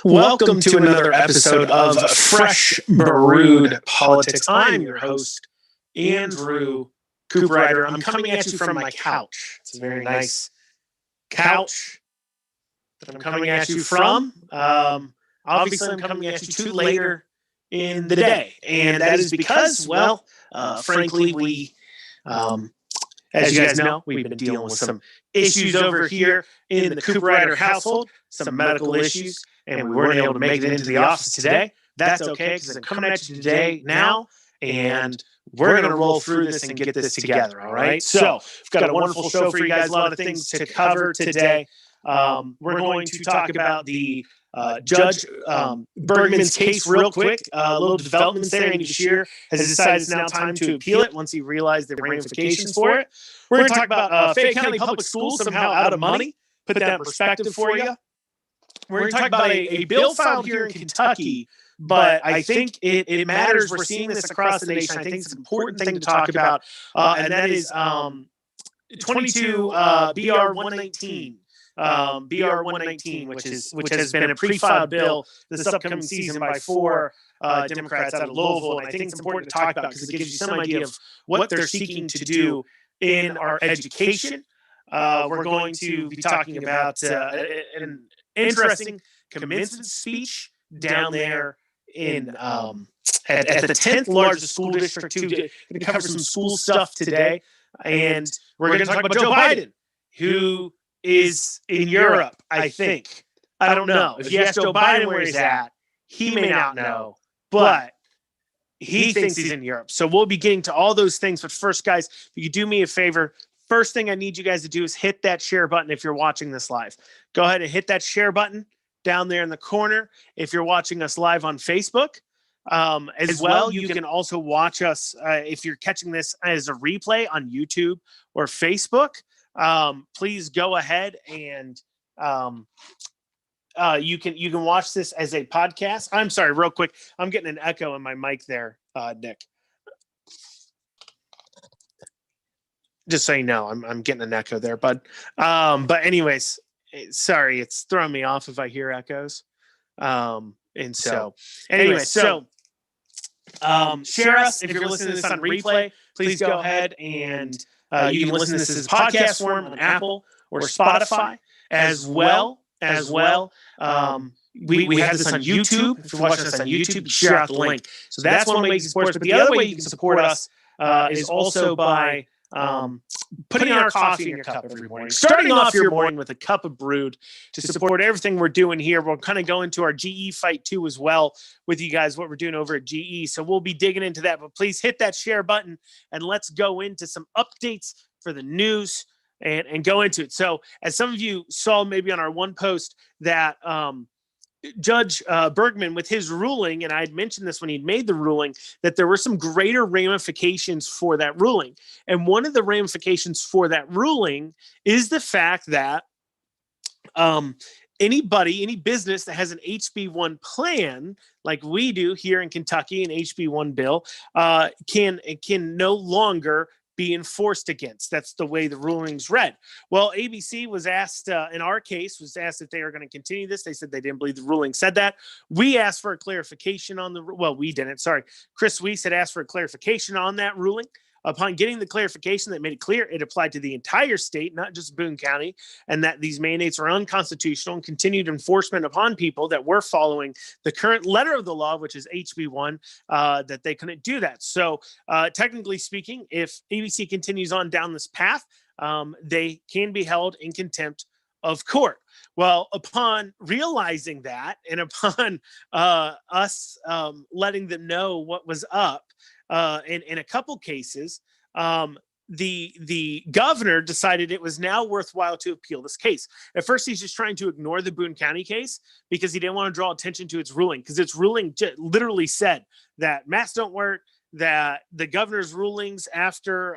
Welcome to another episode of Fresh Brewed Politics. I'm your host, Andrew Cooperrider. I'm coming at you from my couch. It's a very nice couch that I'm coming at you from. Obviously, I'm coming at you too later in the day. And that is because, frankly, as you guys know, we've been dealing with some issues over here in the Cooperrider household, some medical issues, and we weren't able to make it into the office today. That's okay, because I'm coming at you today now, and we're going to roll through this and get this together, all right? So we've got a wonderful show for you guys, a lot of things to cover today. We're going to talk about the Judge Bergman's case real quick. A little developments there. Andy Bashir has decided it's now time to appeal it once he realized the ramifications for it. We're going to talk about Fayette County Public Schools somehow out of money. Put that in perspective for you. We're going to talk about a bill filed here in Kentucky, but I think it matters. We're seeing this across the nation. I think it's an important thing to talk about, and that is 22 BR 119. BR 119, which has been a pre-filed bill this upcoming season by four Democrats out of Louisville. And I think it's important to talk about because it gives you some idea of what they're seeking to do in our education. We're going to be talking about an interesting commencement speech down there in at the 10th largest school district, too. Going to cover some school stuff today. And we're going to talk about Joe Biden, who is in Europe, I think. I don't know. If you ask Joe Biden where he's at, he may not know, but he thinks he's in Europe. So we'll be getting to all those things. But first, guys, if you could do me a favor, first thing I need you guys to do is hit that share button if you're watching this live. Go ahead and hit that share button down there in the corner if you're watching us live on Facebook. As well, you can also watch us if you're catching this as a replay on YouTube or Facebook. Please go ahead and you can watch this as a podcast. I'm sorry, real quick. I'm getting an echo in my mic there, Nick. Just so you know, I'm getting an echo there, bud. But anyways, sorry, it's throwing me off if I hear echoes. Share us if you're listening to this on replay. Please go ahead and you can listen to this as a podcast form on Apple or Spotify as well. We have this on YouTube. If you're watching us on YouTube, share out the link. So that's one way you can support us. But the other way you can support us is also by putting our coffee in your cup every morning. Starting off your morning with a cup of brewed to support everything we're doing here. We'll kind of go into our GE fight too as well with you guys, what we're doing over at GE. So we'll be digging into that. But please hit that share button and let's go into some updates for the news and go into it. So as some of you saw maybe on our one post that Judge Bergman with his ruling, and I had mentioned this when he'd made the ruling, that there were some greater ramifications for that ruling. And one of the ramifications for that ruling is the fact that any business that has an HB1 plan, like we do here in Kentucky, an HB1 bill, can no longer be enforced against. That's the way the rulings read. Well, ABC was asked, in our case, was asked if they are going to continue this. They said they didn't believe the ruling said that. We asked for a clarification on we didn't, sorry. Chris Weiss had asked for a clarification on that ruling. Upon getting the clarification that made it clear it applied to the entire state, not just Boone County, and that these mandates are unconstitutional and continued enforcement upon people that were following the current letter of the law, which is HB1, that they couldn't do that. So technically speaking, if ABC continues on down this path, they can be held in contempt of court. Well, upon realizing that and upon us letting them know what was up, in a couple cases, the governor decided it was now worthwhile to appeal this case. At first, he's just trying to ignore the Boone County case because he didn't want to draw attention to its ruling, because its ruling literally said that masks don't work, that the governor's rulings after,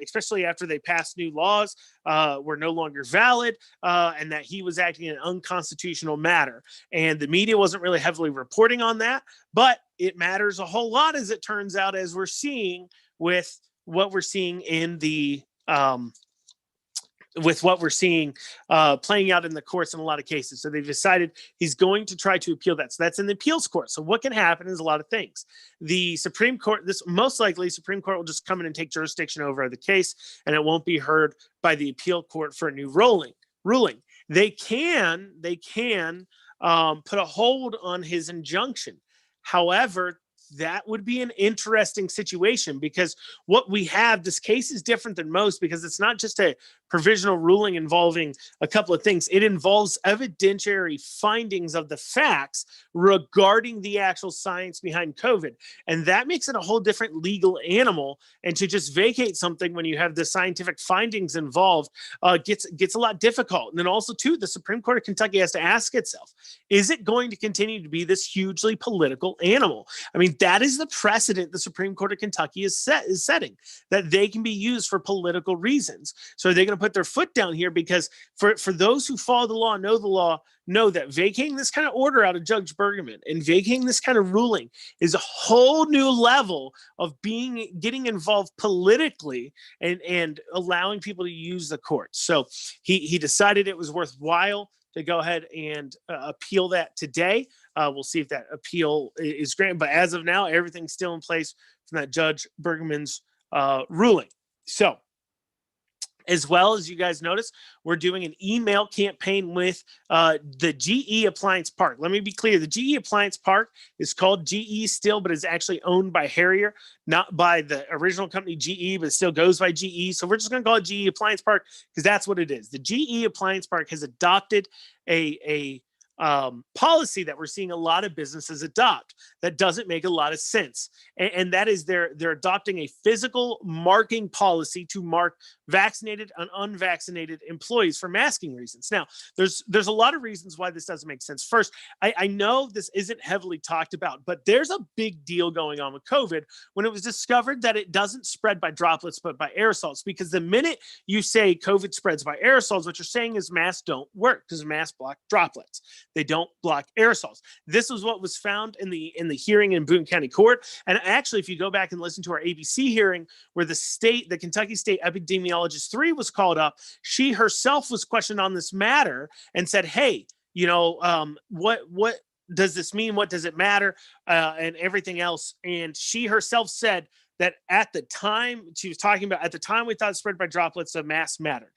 especially after they passed new laws, were no longer valid, and that he was acting in an unconstitutional matter. And the media wasn't really heavily reporting on that, but it matters a whole lot, as it turns out, as we're seeing with what we're seeing in the with what we're seeing playing out in the courts in a lot of cases. So they've decided he's going to try to appeal that. So that's in the appeals court. So what can happen is a lot of things. The Supreme Court, this most likely Supreme Court will just come in and take jurisdiction over the case, and it won't be heard by the appeal court for a new ruling. They can put a hold on his injunction. However, that would be an interesting situation, because what we have, this case is different than most, because it's not just a provisional ruling involving a couple of things. It involves evidentiary findings of the facts regarding the actual science behind COVID. And that makes it a whole different legal animal. And to just vacate something when you have the scientific findings involved gets a lot difficult. And then also, too, the Supreme Court of Kentucky has to ask itself, is it going to continue to be this hugely political animal? I mean, that is the precedent the Supreme Court of Kentucky is setting, that they can be used for political reasons. So are they going to put their foot down here? Because for those who follow the law, know that vacating this kind of order out of Judge Bergman and vacating this kind of ruling is a whole new level of getting involved politically and allowing people to use the courts. So he decided it was worthwhile to go ahead and appeal that today. We'll see if that appeal is granted. But as of now, everything's still in place from that Judge Bergman's ruling. So, as well as you guys notice, we're doing an email campaign with the GE Appliance Park. Let me be clear. The GE Appliance Park is called GE still, but is actually owned by Harrier, not by the original company GE, but it still goes by GE. So we're just going to call it GE Appliance Park because that's what it is. The GE Appliance Park has adopted a policy that we're seeing a lot of businesses adopt that doesn't make a lot of sense. And that is they're adopting a physical marking policy to mark vaccinated and unvaccinated employees for masking reasons. Now, there's a lot of reasons why this doesn't make sense. First, I know this isn't heavily talked about, but there's a big deal going on with COVID when it was discovered that it doesn't spread by droplets, but by aerosols. Because the minute you say COVID spreads by aerosols, what you're saying is masks don't work because masks block droplets. They don't block aerosols. This was what was found in the hearing in Boone County Court. And actually, if you go back and listen to our ABC hearing where the Kentucky State Epidemiologist 3 was called up, she herself was questioned on this matter and said, hey, what does this mean? What does it matter? And everything else. And she herself said that at the time, she was talking about, at the time we thought it spread by droplets, so masks mattered.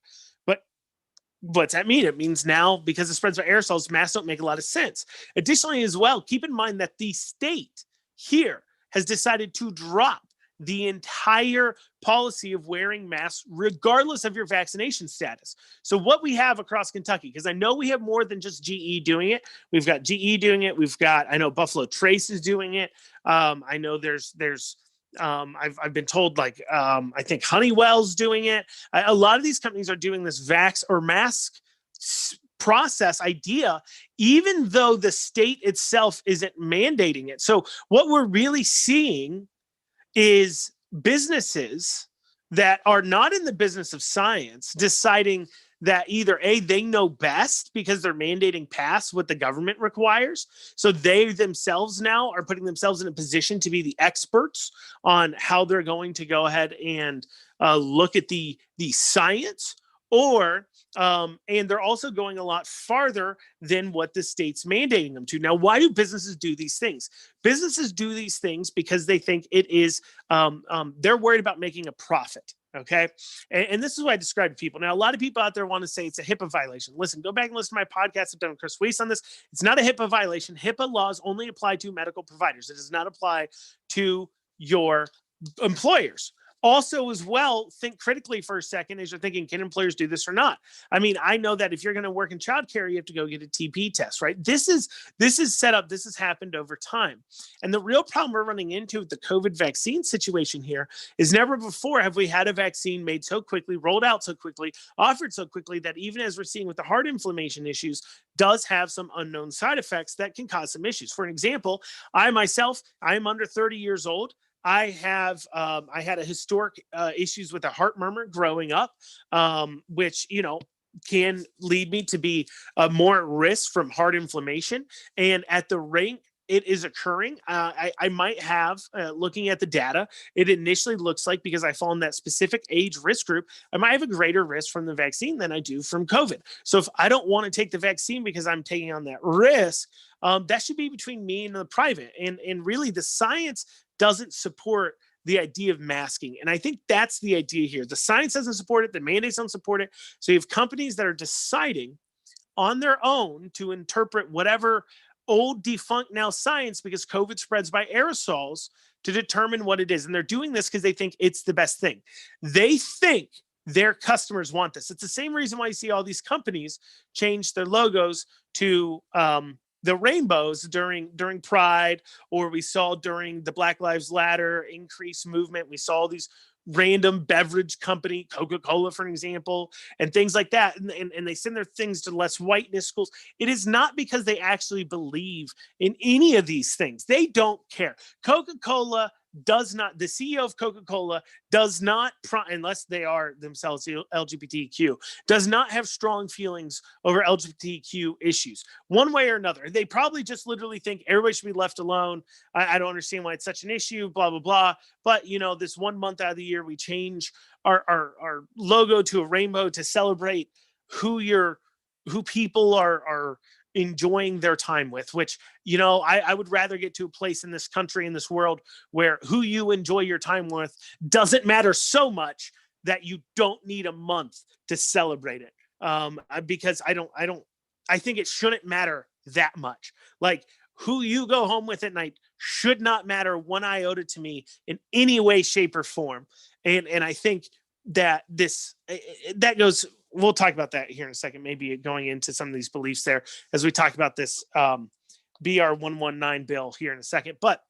What's that mean? It means now, because it spreads by aerosols, masks don't make a lot of sense. Additionally, as well, keep in mind that the state here has decided to drop the entire policy of wearing masks, regardless of your vaccination status. So what we have across Kentucky, because I know we have more than just GE doing it. We've got GE doing it. I know Buffalo Trace is doing it. I know there's I've been told I think Honeywell's doing it. A lot of these companies are doing this vax or mask process idea, even though the state itself isn't mandating it. So what we're really seeing is businesses that are not in the business of science deciding that either A, they know best because they're mandating past what the government requires. So they themselves now are putting themselves in a position to be the experts on how they're going to go ahead and look at the science, and they're also going a lot farther than what the state's mandating them to. Now, why do businesses do these things? Businesses do these things because they think it is, they're worried about making a profit. Okay. And this is what I describe to people. Now, a lot of people out there want to say it's a HIPAA violation. Listen, go back and listen to my podcast. I've done with Chris Weiss on this. It's not a HIPAA violation. HIPAA laws only apply to medical providers. It does not apply to your employers. Also, as well, think critically for a second as you're thinking, can employers do this or not? I mean, I know that if you're going to work in childcare, you have to go get a TB test, right? This is set up. This has happened over time. And the real problem we're running into with the COVID vaccine situation here is never before have we had a vaccine made so quickly, rolled out so quickly, offered so quickly that even as we're seeing with the heart inflammation issues, does have some unknown side effects that can cause some issues. For an example, I am under 30 years old. I had a historic issues with a heart murmur growing up, which, can lead me to be more at risk from heart inflammation. And at the rate it is occurring. I might have, looking at the data, it initially looks like, because I fall in that specific age risk group, I might have a greater risk from the vaccine than I do from COVID. So if I don't want to take the vaccine because I'm taking on that risk, that should be between me and the private. And really, the science doesn't support the idea of masking. And I think that's the idea here. The science doesn't support it, the mandates don't support it. So you have companies that are deciding on their own to interpret whatever old defunct now science, because COVID spreads by aerosols, to determine what it is. And they're doing this because they think it's the best thing. They think their customers want this. It's the same reason why you see all these companies change their logos to the rainbows during Pride, or we saw during the Black Lives Matter increase movement. We saw these random beverage company, Coca-Cola, for example, and things like that. And they send their things to less whiteness schools. It is not because they actually believe in any of these things. They don't care. Coca-Cola does not, the CEO of Coca-Cola does not, unless they are themselves LGBTQ, does not have strong feelings over LGBTQ issues one way or another. They probably just literally think everybody should be left alone. I don't understand why it's such an issue, blah, blah, blah. But, this 1 month out of the year, we change our logo to a rainbow to celebrate who people are enjoying their time with, which, I would rather get to a place in this country, in this world, where who you enjoy your time with doesn't matter so much that you don't need a month to celebrate it. Because I think it shouldn't matter that much. Like, who you go home with at night should not matter one iota to me in any way, shape, or form. And I think that that goes, we'll talk about that here in a second, maybe going into some of these beliefs there as we talk about this BR 119 bill here in a second. But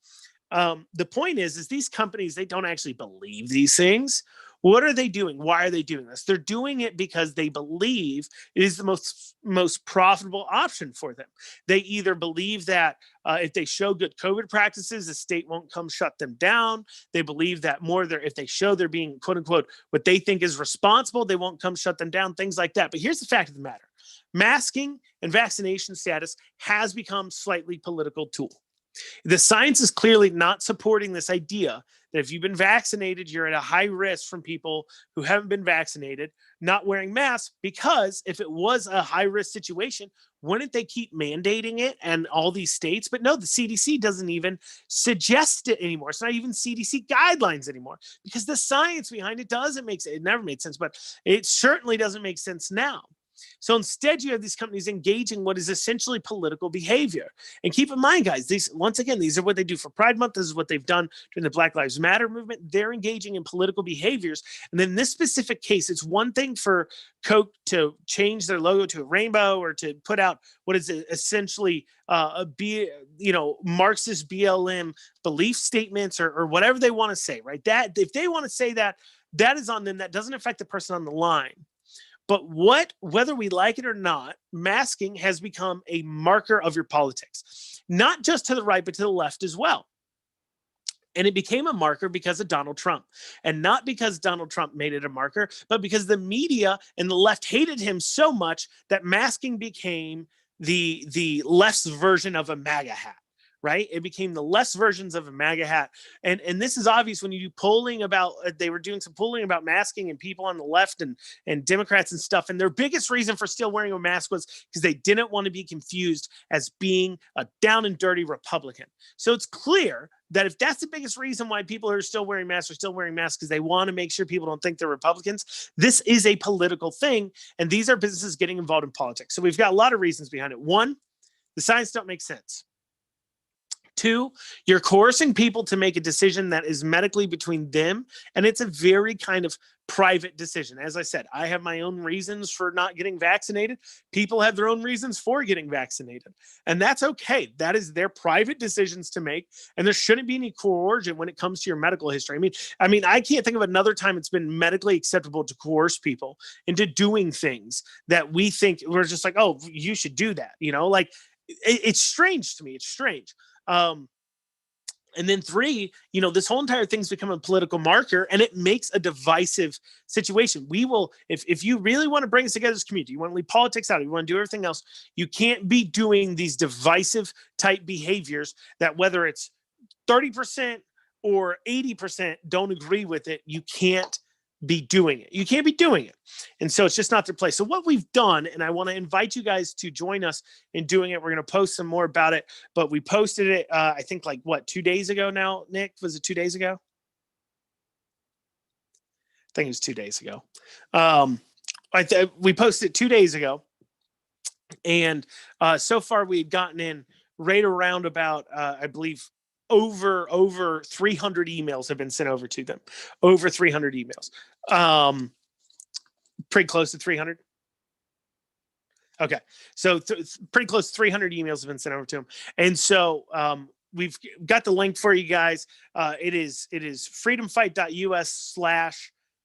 the point is these companies, they don't actually believe these things. What are they doing? Why are they doing this? They're doing it because they believe it is the most profitable option for them. They either believe that if they show good COVID practices, the state won't come shut them down. They believe that if they show they're being, quote unquote, what they think is responsible, they won't come shut them down, things like that. But here's the fact of the matter. Masking and vaccination status has become slightly political tool. The science is clearly not supporting this idea that if you've been vaccinated, you're at a high risk from people who haven't been vaccinated not wearing masks, because if it was a high risk situation, wouldn't they keep mandating it and all these states? But no, the CDC doesn't even suggest it anymore. It's not even CDC guidelines anymore, because the science behind it doesn't make sense. It never made sense, but it certainly doesn't make sense now. So instead, you have these companies engaging what is essentially political behavior. And keep in mind, guys, these are what they do for Pride Month. This is what they've done during the Black Lives Matter movement. They're engaging in political behaviors. And in this specific case, it's one thing for Coke to change their logo to a rainbow, or to put out what is essentially Marxist BLM belief statements, or whatever they want to say, right? That if they want to say that, that is on them. That doesn't affect the person on the line. But whether we like it or not, masking has become a marker of your politics, not just to the right, but to the left as well. And it became a marker because of Donald Trump, and not because Donald Trump made it a marker, but because the media and the left hated him so much that masking became the left's version of a MAGA hat. Right? It became the less versions of a MAGA hat. And this is obvious when you do polling about, they were doing some polling about masking, and people on the left and Democrats and stuff. And their biggest reason for still wearing a mask was because they didn't want to be confused as being a down and dirty Republican. So it's clear that if that's the biggest reason why people are still wearing masks because they want to make sure people don't think they're Republicans, this is a political thing. And these are businesses getting involved in politics. So we've got a lot of reasons behind it. One, the science don't make sense. Two, you're coercing people to make a decision that is medically between them, and it's a very kind of private decision. As I said, I have my own reasons for not getting vaccinated. People have their own reasons for getting vaccinated, and that's okay. That is their private decisions to make, and there shouldn't be any coercion when it comes to your medical history. I mean, I can't think of another time it's been medically acceptable to coerce people into doing things that we think we're just like, oh, you should do that. Like, it's strange to me. It's strange. And then three, this whole entire thing's become a political marker, and it makes a divisive situation. We will, if you really want to bring us together as a community, you want to leave politics out, you want to do everything else, you can't be doing these divisive type behaviors that whether it's 30% or 80% don't agree with it, you can't be doing it. You can't be doing it. And so it's just not their place. So what we've done, and I want to invite you guys to join us in doing it. We're going to post some more about it, but we posted it, I think 2 days ago now, Nick, was it 2 days ago? I think it was 2 days ago. We posted it 2 days ago. And so far we've gotten in right around about, I believe, over 300 emails have been sent over to them. Over 300 emails. Pretty close to 300. Okay. So pretty close to 300 emails have been sent over to them. And so we've got the link for you guys. It is freedomfight.us/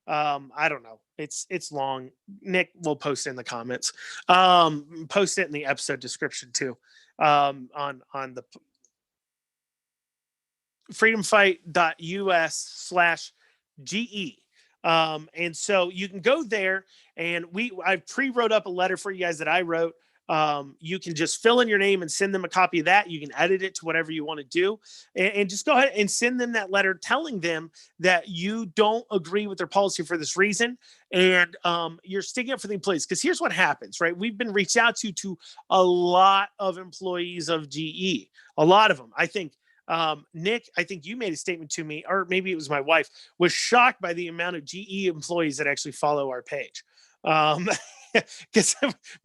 I don't know. It's long. Nick will post it in the comments. Post it in the episode description too. On the freedomfight.us/GE. And so you can go there, and I pre-wrote up a letter for you guys that I wrote. You can just fill in your name and send them a copy of that. You can edit it to whatever you want to do, and just go ahead and send them that letter telling them that you don't agree with their policy for this reason. And you're sticking up for the employees. Because here's what happens, right? We've been reached out to a lot of employees of GE, a lot of them. I think Nick, I think you made a statement to me, or maybe it was my wife, was shocked by the amount of GE employees that actually follow our page. Because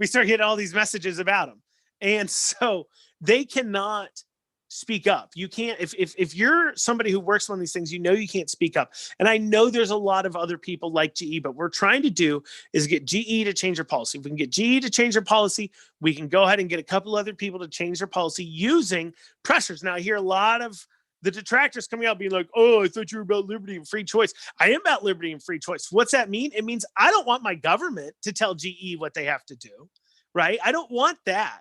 we start getting all these messages about them. And so they cannot speak up. You can't, if you're somebody who works on these things, you can't speak up. And I know there's a lot of other people like GE, but what we're trying to do is get GE to change their policy. If we can get GE to change their policy, we can go ahead and get a couple other people to change their policy using pressures. Now, I hear a lot of the detractors coming out being like, oh, I thought you were about liberty and free choice. I am about liberty and free choice. What's that mean? It means I don't want my government to tell GE what they have to do, right? I don't want that.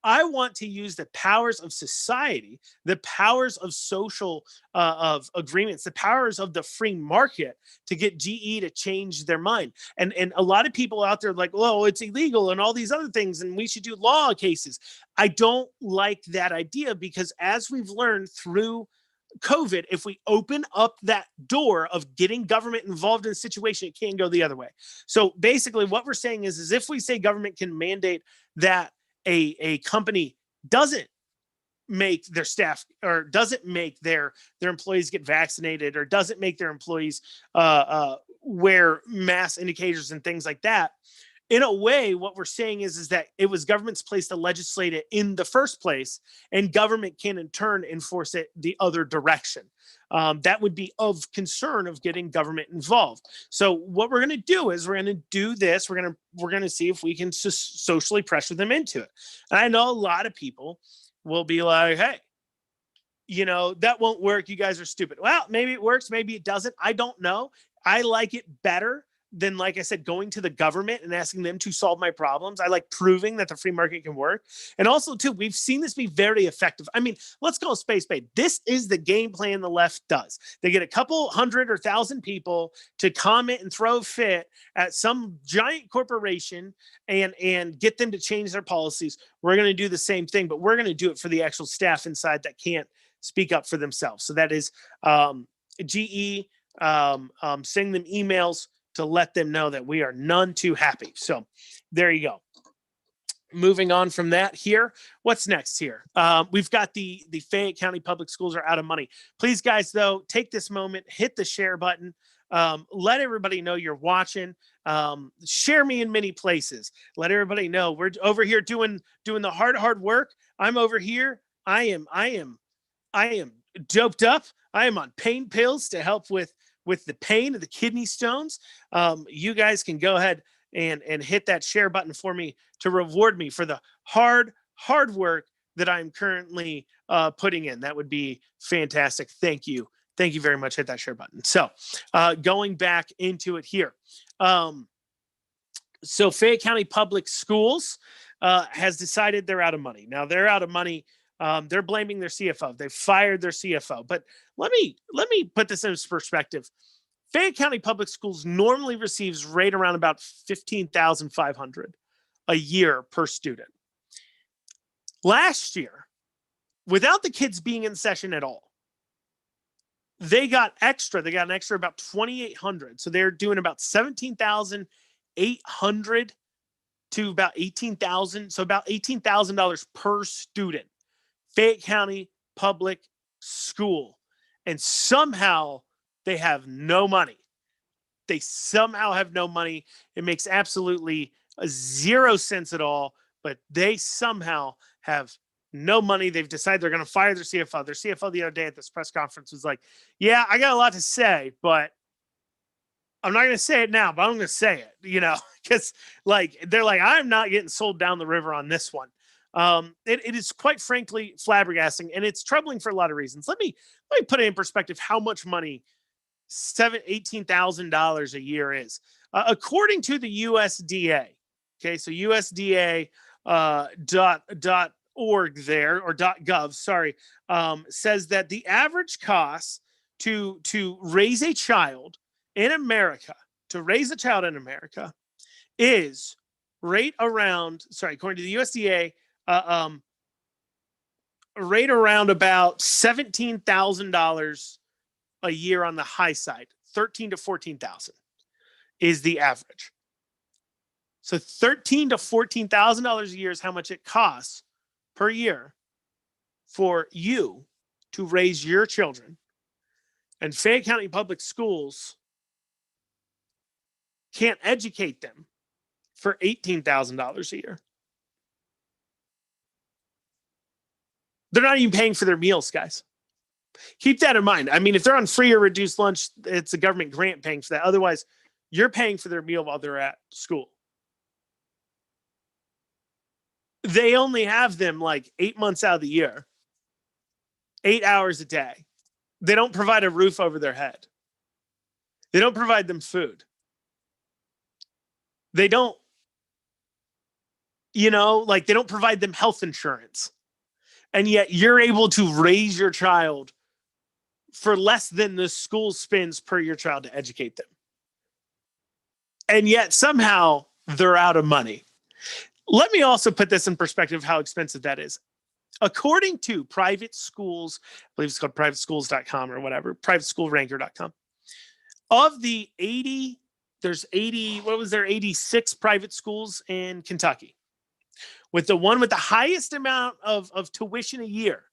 I want to use the powers of society, the powers of social of agreements, the powers of the free market to get GE to change their mind. And a lot of people out there are like, oh, it's illegal and all these other things, and we should do law cases. I don't like that idea, because as we've learned through COVID, if we open up that door of getting government involved in a situation, it can't go the other way. So basically what we're saying is if we say government can mandate that a company doesn't make their staff, or doesn't make their employees get vaccinated, or doesn't make their employees wear mask indicators and things like that, in a way, what we're saying is that it was government's place to legislate it in the first place, and government can in turn enforce it the other direction. That would be of concern of getting government involved. So what we're going to do is we're going to do this. We're going to see if we can socially pressure them into it. And I know a lot of people will be like, hey, that won't work. You guys are stupid. Well, maybe it works. Maybe it doesn't. I don't know. I like it better than, like I said, going to the government and asking them to solve my problems. I like proving that the free market can work. And also, too, we've seen this be very effective. I mean, let's go space bait. This is the game plan the left does. They get a couple hundred or thousand people to comment and throw a fit at some giant corporation and get them to change their policies. We're going to do the same thing, but we're going to do it for the actual staff inside that can't speak up for themselves. So that is GE, sending them emails to let them know that we are none too happy. So there you go. Moving on from that here, what's next here? We've got the Fayette County Public Schools are out of money. Please, guys, though, take this moment, hit the share button. Let everybody know you're watching. Share me in many places. Let everybody know we're over here doing the hard work. I'm over here. I am doped up. I am on pain pills to help with the pain of the kidney stones. You guys can go ahead and hit that share button for me to reward me for the hard work that I'm currently putting in. That would be fantastic. Thank you. Thank you very much. Hit that share button. So going back into it here. So Fayette County Public Schools has decided they're out of money. Now they're out of money They're blaming their CFO. They fired their CFO. But let me put this in perspective. Fayette County Public Schools normally receives right around about 15,500 a year per student. Last year, without the kids being in session at all, they got an extra about 2,800. So they're doing about 17,800 to about 18,000. So about $18,000 per student. Fayette County Public School. And somehow they have no money. They somehow have no money. It makes absolutely zero sense at all, but they somehow have no money. They've decided they're going to fire their CFO. Their CFO the other day at this press conference was like, yeah, I got a lot to say, but I'm not going to say it now, but I'm going to say it, because they're like, I'm not getting sold down the river on this one. It is quite frankly flabbergasting, and it's troubling for a lot of reasons. Let me put it in perspective how much money $18,000 a year is. According to the USDA, okay, so USDA .org there, or .gov, sorry, says that the average cost to raise a child in America, is right around, according to the USDA, right around about $17,000 a year on the high side. 13 to 14,000 is the average. So $13,000 to $14,000 a year is how much it costs per year for you to raise your children. And Fayette County Public Schools can't educate them for $18,000 a year. They're not even paying for their meals, guys. Keep that in mind. I mean, if they're on free or reduced lunch, it's a government grant paying for that. Otherwise, you're paying for their meal while they're at school. They only have them like 8 months out of the year, 8 hours a day. They don't provide a roof over their head. They don't provide them food. They don't, they don't provide them health insurance. And yet you're able to raise your child for less than the school spends per your child to educate them. And yet somehow they're out of money. Let me also put this in perspective, how expensive that is. According to private schools, I believe it's called privateschools.com or whatever, privateschoolranker.com. Of the 80, there's 86 private schools in Kentucky. With the one with the highest amount of tuition a year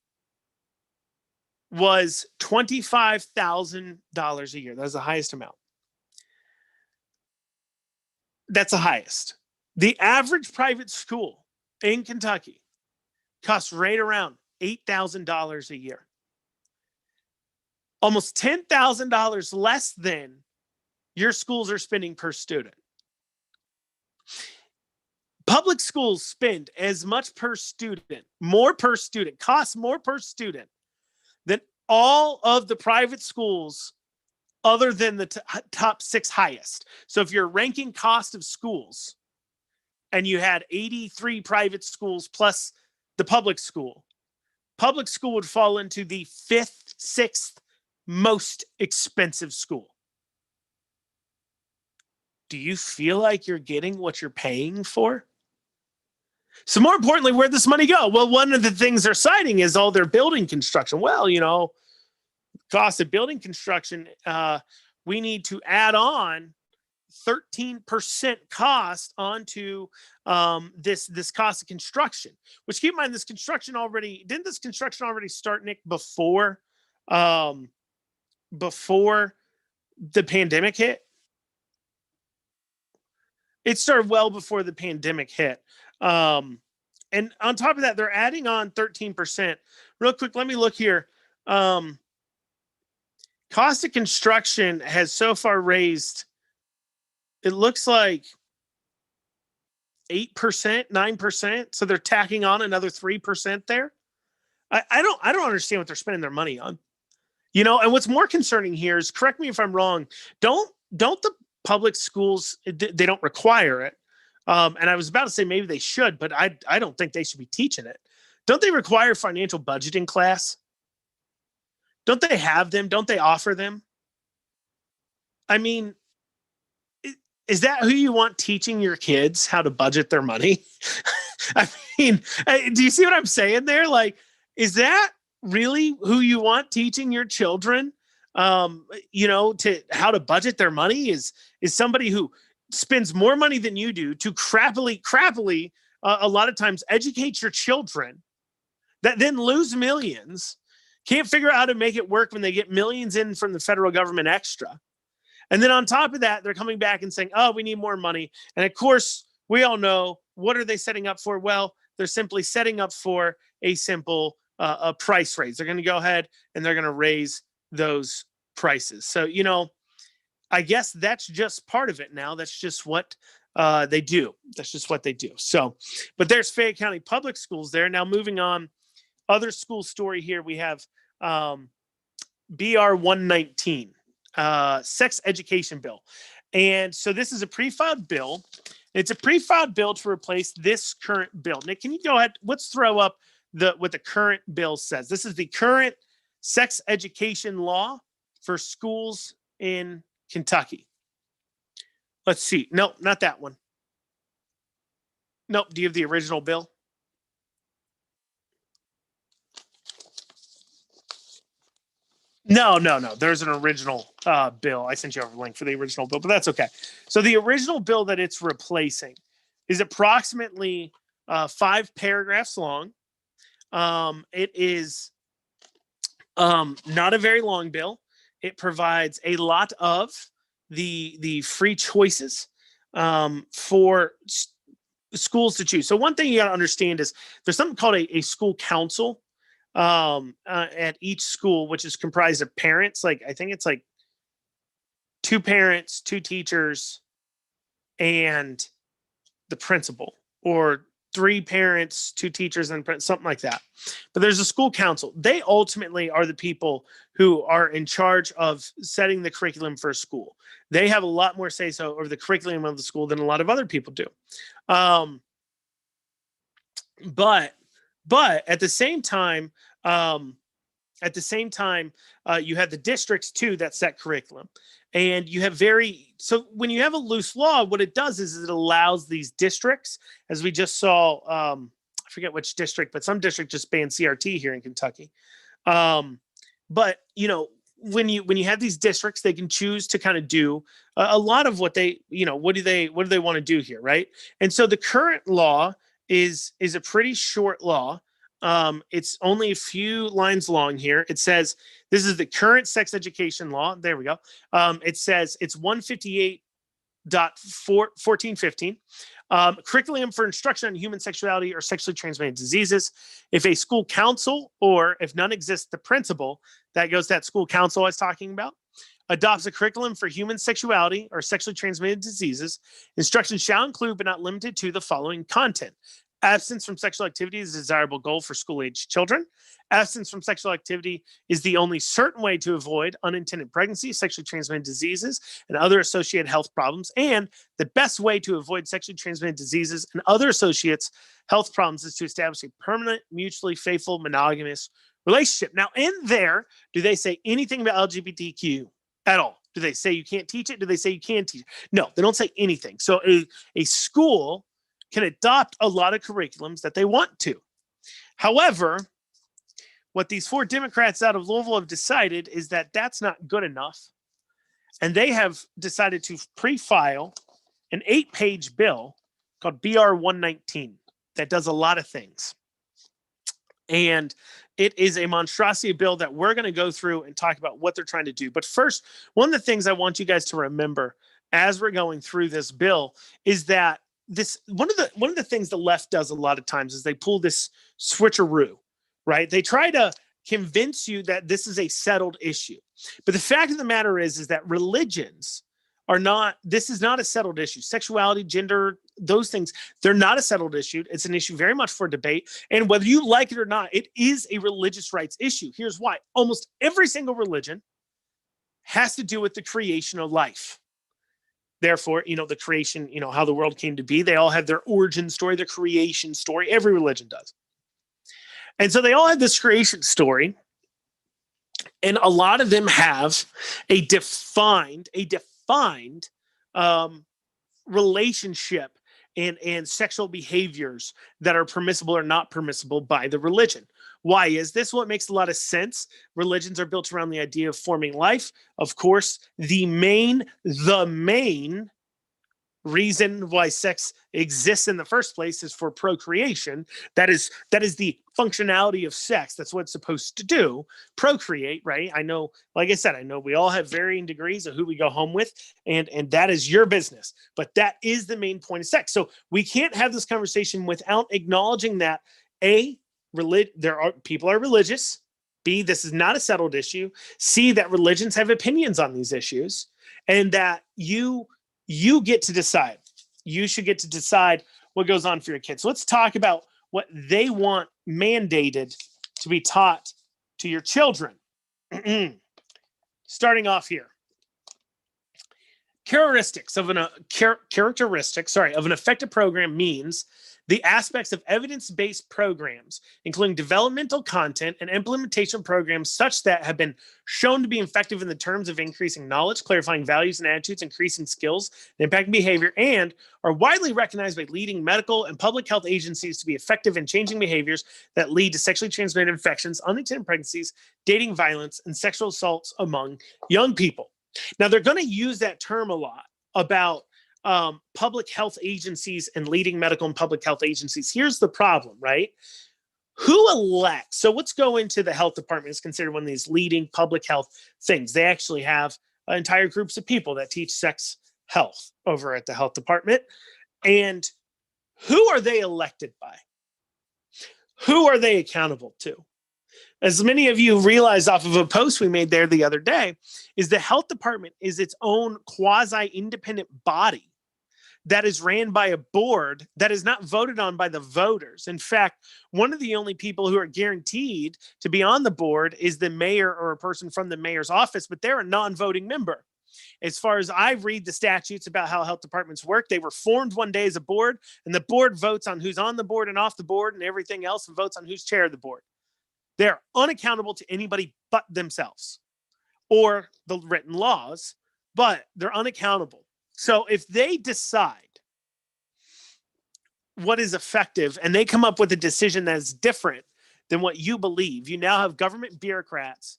was $25,000 a year. That's the highest amount. That's the highest. The average private school in Kentucky costs right around $8,000 a year. Almost $10,000 less than your schools are spending per student. Public schools spend as much per student, costs more per student than all of the private schools other than the top 6 highest. So if you're ranking cost of schools and you had 83 private schools plus the public school would fall into the 5th, 6th most expensive school. Do you feel like you're getting what you're paying for? So more importantly, where'd this money go? Well, one of the things they're citing is all their building construction. Well, cost of building construction, we need to add on 13% cost onto this cost of construction, which, keep in mind, this construction already start, Nick, before the pandemic hit? It started well before the pandemic hit. And on top of that, they're adding on 13%. Real quick, let me look here. Cost of construction has so far raised, it looks like 8%, 9%. So they're tacking on another 3% there. I don't understand what they're spending their money on. And what's more concerning here is, correct me if I'm wrong, don't the public schools, they don't require it. And I was about to say maybe they should, but I don't think they should be teaching it. Don't they require financial budgeting class? Don't they have them? Don't they offer them? I mean, is that who you want teaching your kids how to budget their money? I mean, do you see what I'm saying there? Like, is that really who you want teaching your children? To how to budget their money is somebody who spends more money than you do to crappily, a lot of times educate your children that then lose millions, can't figure out how to make it work when they get millions in from the federal government extra. And then on top of that, they're coming back and saying, oh, we need more money. And of course, we all know, what are they setting up for? Well, they're simply setting up for a simple a price raise. They're going to go ahead and they're going to raise those prices. So, I guess that's just part of it now. That's just what they do. That's just what they do. So, but there's Fayette County Public Schools there. Now, moving on, other school story here, we have BR 119. Sex education bill. And so this is a pre-filed bill. It's a pre-filed bill to replace this current bill. Nick, can you go ahead? Let's throw up what the current bill says. This is the current sex education law for schools in Kentucky. Let's see. No, not that one. Nope. Do you have the original bill? No. There's an original bill. I sent you over a link for the original bill, but that's okay. So the original bill that it's replacing is approximately 5 paragraphs long. It is not a very long bill. It provides a lot of the free choices for schools to choose. So one thing you got to understand is there's something called a school council at each school, which is comprised of parents. Like, I think it's like 2 parents, 2 teachers, and the principal, or 3 parents, 2 teachers, and something like that. But there's a school council. They ultimately are the people who are in charge of setting the curriculum for a school. They have a lot more say so over the curriculum of the school than a lot of other people do. But at the same time, you have the districts too that set curriculum, and you have so when you have a loose law, what it does is it allows these districts, as we just saw, I forget which district, but some district just banned CRT here in Kentucky. But when you have these districts, they can choose to kind of do a lot of what they, what do they want to do here, right? And so the current law is a pretty short law. It's only a few lines long here. It says, this is the current sex education law. There we go. It says it's 158.1415. Curriculum for instruction on human sexuality or sexually transmitted diseases. If a school council, or if none exists, the principal, that goes to that school council I was talking about, adopts a curriculum for human sexuality or sexually transmitted diseases, instruction shall include, but not limited to, the following content: abstinence from sexual activity is a desirable goal for school-age children. Abstinence from sexual activity is the only certain way to avoid unintended pregnancy, sexually transmitted diseases, and other associated health problems. And the best way to avoid sexually transmitted diseases and other associates health problems is to establish a permanent, mutually faithful, monogamous relationship. Now, in there, do they say anything about LGBTQ at all? Do they say you can't teach it? Do they say you can teach it? No, they don't say anything. So a school can adopt a lot of curriculums that they want to. However, what these 4 Democrats out of Louisville have decided is that that's not good enough. And they have decided to pre-file an 8-page bill called BR 119 that does a lot of things. And it is a monstrosity bill that we're going to go through and talk about what they're trying to do. But first, one of the things I want you guys to remember as we're going through this bill is that one of the things the left does a lot of times is they pull this switcheroo, right? They try to convince you that this is a settled issue. But the fact of the matter is that religions are not, this is not a settled issue. Sexuality, gender, those things, they're not a settled issue. It's an issue very much for debate. And whether you like it or not, it is a religious rights issue. Here's why. Almost every single religion has to do with the creation of life. Therefore, the creation, how the world came to be. They all have their origin story, their creation story. Every religion does. And so they all have this creation story. And a lot of them have a defined um, relationship and sexual behaviors that are permissible or not permissible by the religion. Why is this? Well, it makes a lot of sense. Religions are built around the idea of forming life. Of course, the main reason why sex exists in the first place is for procreation. That is the functionality of sex. That's what it's supposed to do, procreate, right? I know, like I said, I know we all have varying degrees of who we go home with, and that is your business. But that is the main point of sex. So we can't have this conversation without acknowledging that people are religious. B, this is not a settled issue. C, that religions have opinions on these issues, and that you get to decide. You should get to decide what goes on for your kids. So let's talk about what they want mandated to be taught to your children. Starting off here. Characteristics of an effective program means the aspects of evidence-based programs, including developmental content and implementation programs such that have been shown to be effective in the terms of increasing knowledge, clarifying values and attitudes, increasing skills, and impacting behavior, and are widely recognized by leading medical and public health agencies to be effective in changing behaviors that lead to sexually transmitted infections, unintended pregnancies, dating violence, and sexual assaults among young people. Now, they're going to use that term a lot about public health agencies and leading medical and public health agencies. Here's the problem, right? Who elects? So let's go into the health department is considered one of these leading public health things. They actually have entire groups of people that teach sex health over at the health department. And who are they elected by? Who are they accountable to? As many of you realized off of a post we made there the other day, is the health department is its own quasi-independent body that is ran by a board that is not voted on by the voters. In fact, one of the only people who are guaranteed to be on the board is the mayor or a person from the mayor's office, but they're a non-voting member. As far as I read the statutes about how health departments work, they were formed one day as a board, and the board votes on who's on the board and off the board and everything else, and votes on who's chair of the board. They're unaccountable to anybody but themselves or the written laws, but they're unaccountable. So if they decide what is effective and they come up with a decision that is different than what you believe, you now have government bureaucrats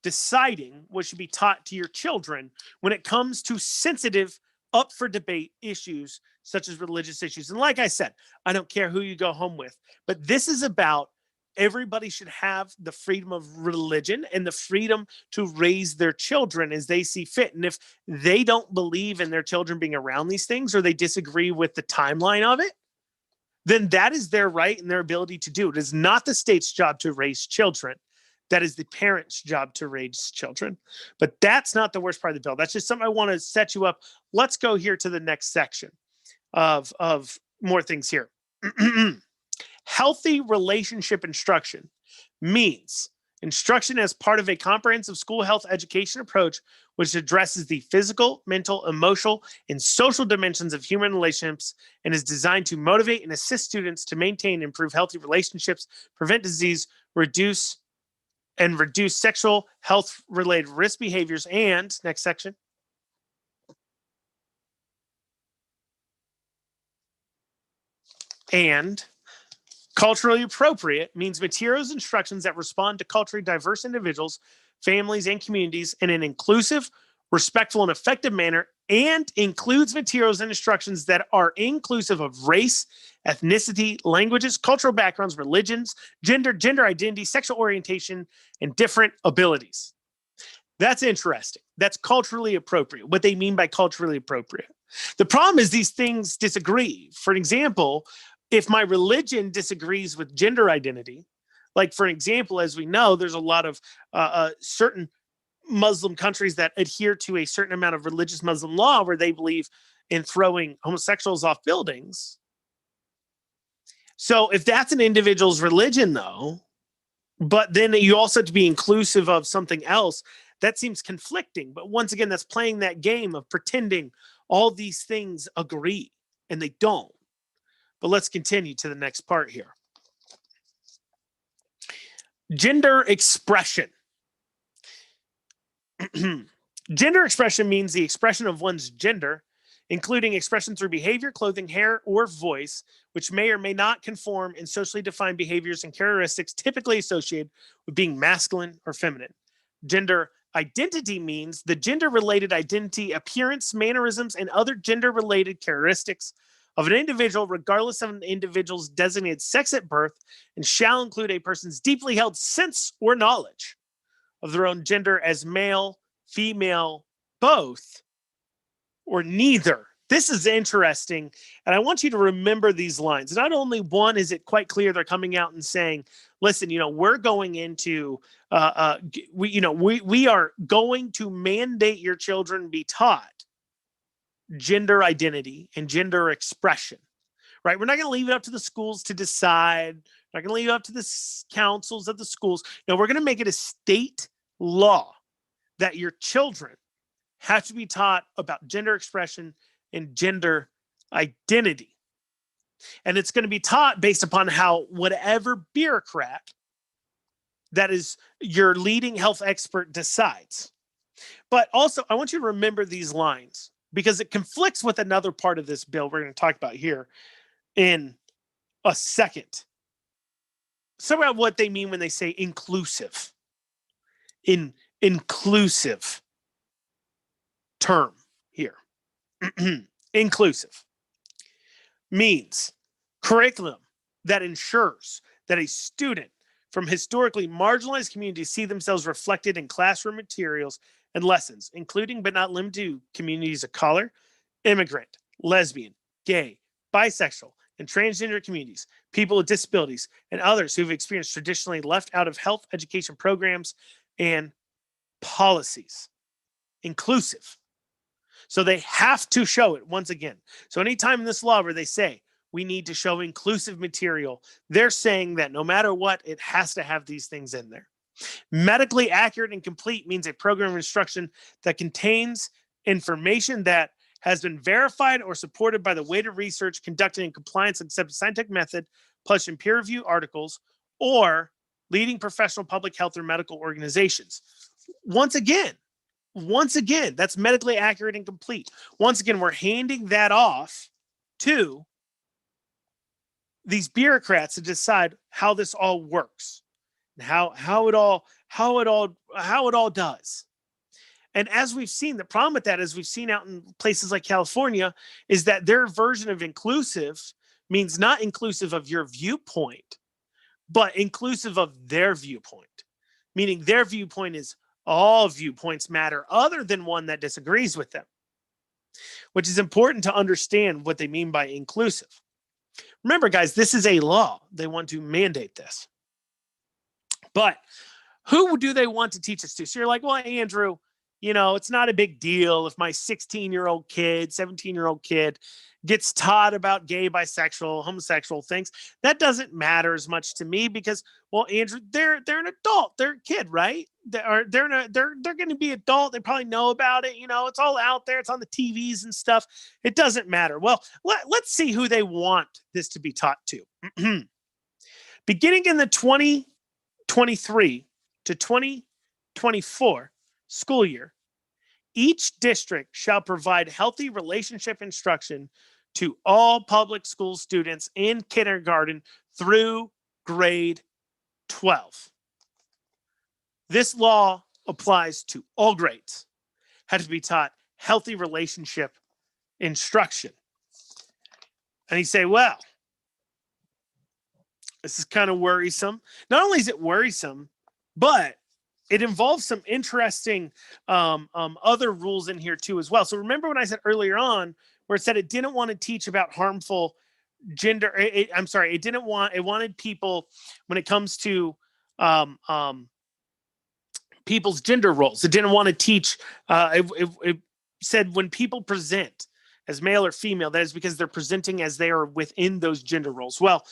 deciding what should be taught to your children when it comes to sensitive, up for debate issues such as religious issues. And like I said, I don't care who you go home with, but this is about everybody should have the freedom of religion and the freedom to raise their children as they see fit. And if they don't believe in their children being around these things or they disagree with the timeline of it, then that is their right and their ability to do. It is not the state's job to raise children. That is the parents' job to raise children. But that's not the worst part of the bill. That's just something I want to set you up. Let's go here to the next section of more things here. Healthy relationship instruction means instruction as part of a comprehensive school health education approach, which addresses the physical, mental, emotional, and social dimensions of human relationships and is designed to motivate and assist students to maintain and improve healthy relationships, prevent disease, reduce sexual health-related risk behaviors, and, next section, and culturally appropriate means materials instructions that respond to culturally diverse individuals, families, and communities in an inclusive, respectful, and effective manner, and includes materials and instructions that are inclusive of race, ethnicity, languages, cultural backgrounds, religions, gender identity, sexual orientation, and different abilities. That's interesting. That's culturally appropriate. What they mean by culturally appropriate. The problem is these things disagree. For example, if my religion disagrees with gender identity, like for example, as we know, there's a lot of certain Muslim countries that adhere to a certain amount of religious Muslim law where they believe in throwing homosexuals off buildings. So if that's an individual's religion, though, but then you also have to be inclusive of something else, that seems conflicting. But once again, that's playing that game of pretending all these things agree, and they don't. But let's continue to the next part here. Gender expression. Gender expression means the expression of one's gender, including expression through behavior, clothing, hair, or voice, which may or may not conform in socially defined behaviors and characteristics typically associated with being masculine or feminine. Gender identity means the gender related identity, appearance, mannerisms, and other gender related characteristics of an individual, regardless of an individual's designated sex at birth, and shall include a person's deeply held sense or knowledge of their own gender as male, female, both, or neither. This is interesting. And I want you to remember these lines. Not only one, is it quite clear they're coming out and saying, listen, we're going into, we are going to mandate your children be taught gender identity and gender expression, right? We're not going to leave it up to the schools to decide. We're not going to leave it up to the councils of the schools. No, we're going to make it a state law that your children have to be taught about gender expression and gender identity. And it's going to be taught based upon how whatever bureaucrat that is your leading health expert decides. But also, I want you to remember these lines because it conflicts with another part of this bill we're going to talk about here in a second. So about what they mean when they say inclusive. Inclusive term here. Inclusive means curriculum that ensures that a student from historically marginalized communities see themselves reflected in classroom materials and lessons, including but not limited to communities of color, immigrant, lesbian, gay, bisexual, and transgender communities, people with disabilities, and others who've experienced traditionally left out of health education programs and policies. Inclusive. So they have to show it once again. So anytime in this law where they say we need to show inclusive material, they're saying that no matter what, it has to have these things in there. Medically accurate and complete means a program of instruction that contains information that has been verified or supported by the weighted research conducted in compliance with accepted scientific method, published in peer-reviewed articles, or leading professional public health or medical organizations. Once again, that's medically accurate and complete. Once again, we're handing that off to these bureaucrats to decide how this all works and how it all does. And as we've seen, the problem with that, as we've seen out in places like California, is that their version of inclusive means not inclusive of your viewpoint, but inclusive of their viewpoint, meaning their viewpoint is all viewpoints matter other than one that disagrees with them, which is important to understand what they mean by inclusive. Remember, guys, this is a law. They want to mandate this. But who do they want to teach this to? So you're like, well, Andrew, it's not a big deal if my 16-year-old kid, 17-year-old kid gets taught about gay, bisexual, homosexual things. That doesn't matter as much to me because, well, Andrew, they're an adult. They're a kid, right? They're going to be adult. They probably know about it. It's all out there. It's on the TVs and stuff. It doesn't matter. Well, let's see who they want this to be taught to. Beginning in the 2023 to 2024 school year, each district shall provide healthy relationship instruction to all public school students in kindergarten through grade 12. This law applies to all grades. Had to be taught healthy relationship instruction. And you say, well, this is kind of worrisome. Not only is it worrisome, but it involves some interesting other rules in here too as well. So remember when I said earlier on where it said it didn't want to teach about harmful gender. It wanted people when it comes to people's gender roles. It didn't want to teach. It said when people present as male or female, that is because they're presenting as they are within those gender roles. Well,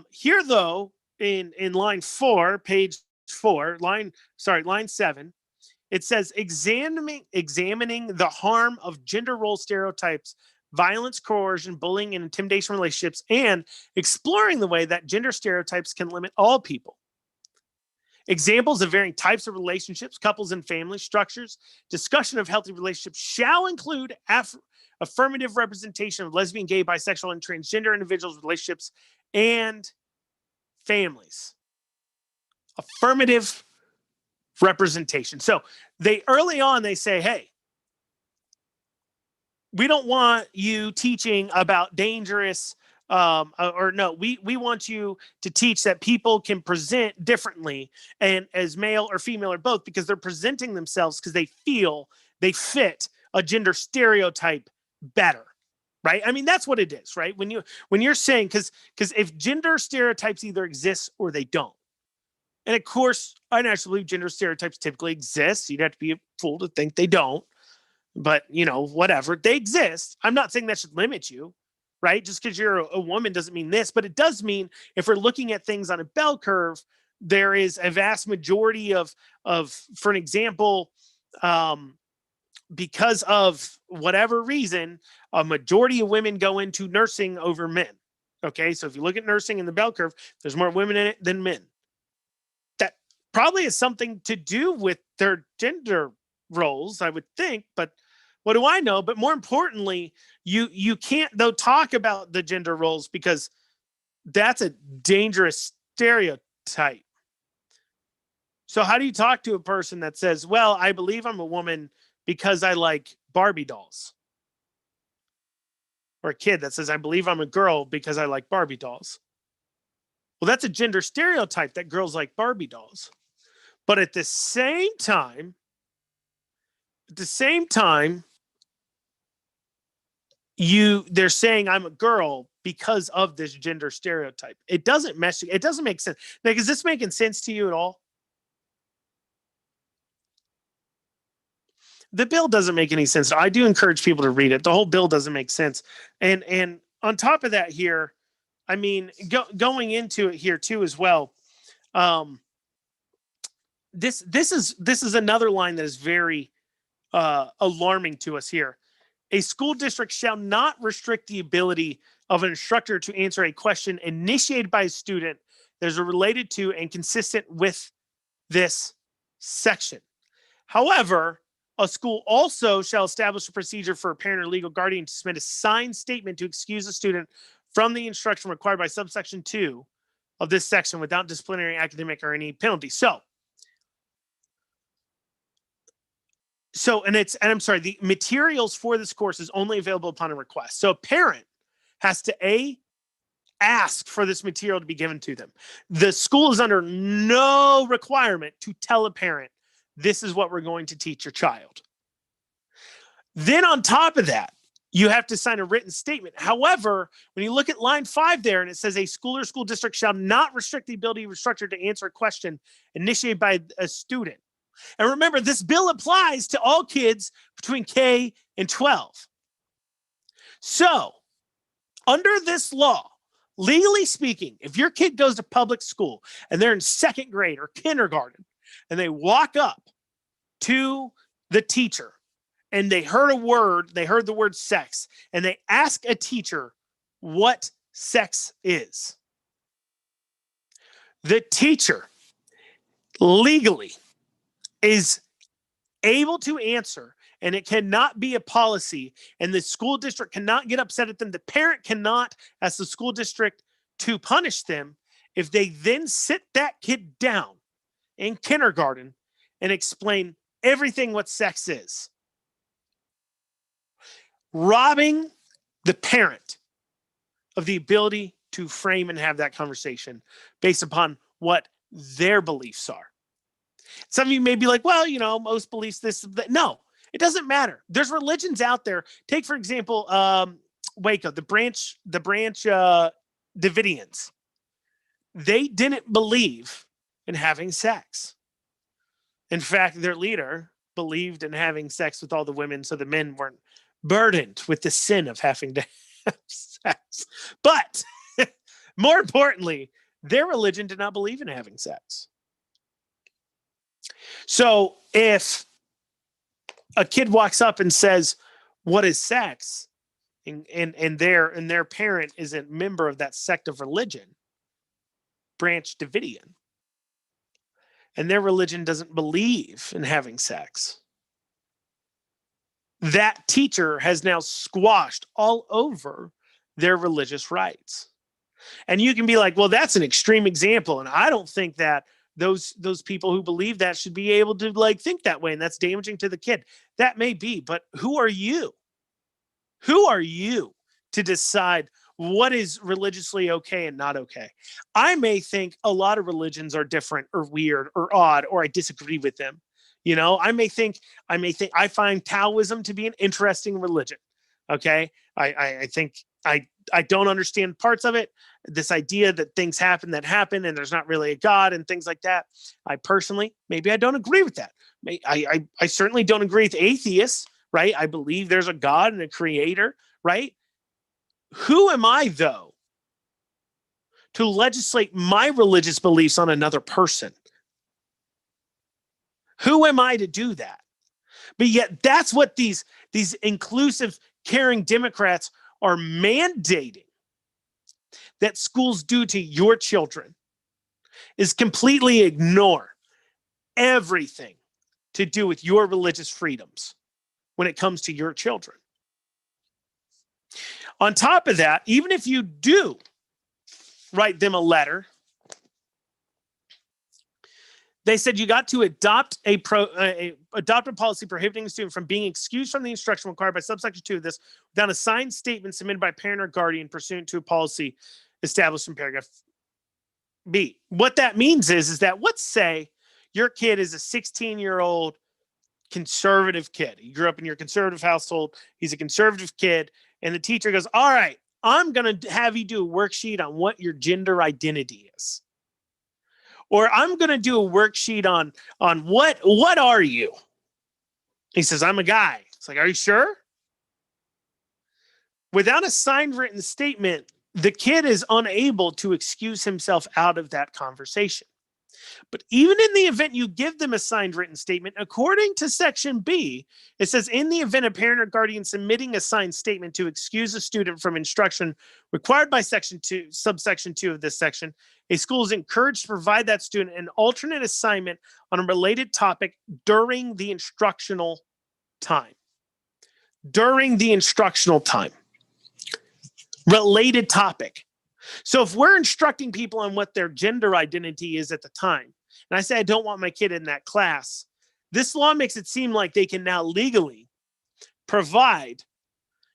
here though, in line 4, page 4, line 7, it says examining the harm of gender role stereotypes, violence, coercion, bullying, and intimidation relationships, and exploring the way that gender stereotypes can limit all people. Examples of varying types of relationships, couples and family structures. Discussion of healthy relationships shall include affirmative representation of lesbian, gay, bisexual, and transgender individuals' relationships and families. Affirmative representation. So they early on, they say, hey, we don't want you teaching about dangerous we want you to teach that people can present differently and as male or female or both, because they're presenting themselves because they feel they fit a gender stereotype better. Right? I mean, that's what it is, right? When you're saying, because if gender stereotypes either exist or they don't. And of course, I naturally believe gender stereotypes typically exist. You'd have to be a fool to think they don't. But, whatever. They exist. I'm not saying that should limit you, right? Just because you're a woman doesn't mean this. But it does mean if we're looking at things on a bell curve, there is a vast majority of for an example, because of whatever reason, a majority of women go into nursing over men. Okay, so if you look at nursing in the bell curve, there's more women in it than men. That probably has something to do with their gender roles, I would think, but what do I know? But more importantly, you can't though talk about the gender roles because that's a dangerous stereotype. So how do you talk to a person that says, well, I believe I'm a woman because I like Barbie dolls? Or a kid that says, I believe I'm a girl because I like Barbie dolls. Well, that's a gender stereotype that girls like Barbie dolls. But at the same time, they're saying I'm a girl because of this gender stereotype. It doesn't make sense. Like, is this making sense to you at all? The bill doesn't make any sense. I do encourage people to read it. The whole bill doesn't make sense. And on top of that here, I mean, going into it here too as well. This is another line that is very alarming to us here. A school district shall not restrict the ability of an instructor to answer a question initiated by a student that is related to and consistent with this section. However, a school also shall establish a procedure for a parent or legal guardian to submit a signed statement to excuse a student from the instruction required by subsection 2 of this section without disciplinary, academic, or any penalty. The materials for this course is only available upon a request. So a parent has to ask for this material to be given to them. The school is under no requirement to tell a parent, this is what we're going to teach your child. Then on top of that, you have to sign a written statement. However, when you look at line 5 there, and it says a school or school district shall not restrict the ability of a instructor to answer a question initiated by a student. And remember, this bill applies to all kids between K and 12. So, under this law, legally speaking, if your kid goes to public school and they're in second grade or kindergarten and they walk up to the teacher and they heard the word sex, and they ask a teacher what sex is, the teacher legally is able to answer, and it cannot be a policy, and the school district cannot get upset at them. The parent cannot ask the school district to punish them if they then sit that kid down in kindergarten and explain everything what sex is. Robbing the parent of the ability to frame and have that conversation based upon what their beliefs are. Some of you may be like, well, most beliefs this, that. No, it doesn't matter. There's religions out there. Take, for example, Waco, the branch Davidians. They didn't believe in having sex. In fact, their leader believed in having sex with all the women so the men weren't burdened with the sin of having to have sex. But more importantly, their religion did not believe in having sex. So if a kid walks up and says, what is sex? And their parent is a member of that sect of religion, Branch Davidian, and their religion doesn't believe in having sex, that teacher has now squashed all over their religious rights. And you can be like, well, that's an extreme example, and I don't think that those people who believe that should be able to like think that way, and that's damaging to the kid. That may be, but who are you? Who are you to decide what is religiously okay and not okay? I may think a lot of religions are different or weird or odd, or I disagree with them. You know, I think I find Taoism to be an interesting religion. Okay. I think I don't understand parts of it. This idea that things happen and there's not really a God and things like that. I personally, maybe I don't agree with that. I certainly don't agree with atheists, right? I believe there's a God and a creator, right? Who am I, though, to legislate my religious beliefs on another person? Who am I to do that? But yet that's what these inclusive, caring Democrats are mandating that schools do to your children, is completely ignore everything to do with your religious freedoms when it comes to your children. On top of that, even if you do write them a letter, they said you got to adopt a policy prohibiting a student from being excused from the instruction required by subsection 2 of this without a signed statement submitted by parent or guardian pursuant to a policy established in paragraph B. What that means is that, let's say your kid is a 16-year-old conservative kid. He grew up in your conservative household. He's a conservative kid. And the teacher goes, all right, I'm going to have you do a worksheet on what your gender identity is. Or I'm going to do a worksheet on what are you? He says, I'm a guy. It's like, are you sure? Without a signed written statement, the kid is unable to excuse himself out of that conversation. But even in the event you give them a signed written statement, according to section B, it says, in the event a parent or guardian submitting a signed statement to excuse a student from instruction required by subsection 2 of this section, a school is encouraged to provide that student an alternate assignment on a related topic during the instructional time. During the instructional time. Related topic. So if we're instructing people on what their gender identity is at the time, and I say I don't want my kid in that class, this law makes it seem like they can now legally provide